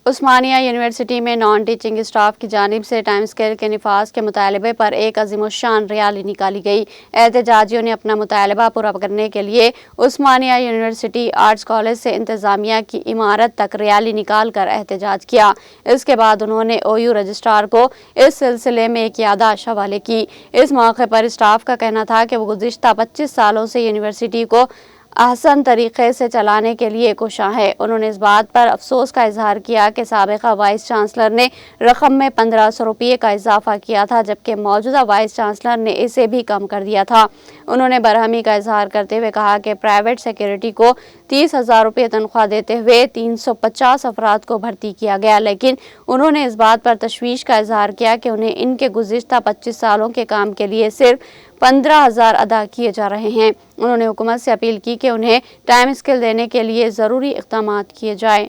عثمانیہ university میں naan teaching staff کی جانب سے ٹائم اسکیل کے نفاذ کے مطالبے پر ایک عظیم الشان ریلی نکالی گئی۔ احتجاجیوں نے اپنا مطالبہ پورا کرنے کے لیے عثمانیہ یونیورسٹی آرٹس کالج سے انتظامیہ کی عمارت تک ریلی نکال کر احتجاج کیا۔ اس کے بعد انہوں نے OU رجسٹرار کو اس سلسلے میں ایک یادداشت حوالے کی۔ اس موقع پر اسٹاف کا کہنا تھا کہ وہ گزشتہ 25 سالوں سے یونیورسٹی کو احسن طریقے سے چلانے کے لیے کوشاں ہے۔ انہوں نے اس بات پر افسوس کا اظہار کیا کہ سابقہ وائس چانسلر نے رقم میں 1500 روپے کا اضافہ کیا تھا، جبکہ موجودہ وائس چانسلر نے اسے بھی کم کر دیا تھا۔ انہوں نے برہمی کا اظہار کرتے ہوئے کہا کہ پرائیویٹ سیکیورٹی کو 30,000 روپے تنخواہ دیتے ہوئے 350 افراد کو بھرتی کیا گیا، لیکن انہوں نے اس بات پر تشویش کا اظہار کیا کہ انہیں ان کے گزشتہ 25 سالوں کے کام کے لیے صرف 15,000 ادا کیے جا رہے ہیں۔ انہوں نے حکومت سے اپیل کی کہ انہیں ٹائم اسکیل دینے کے لیے ضروری اقدامات کیے جائیں۔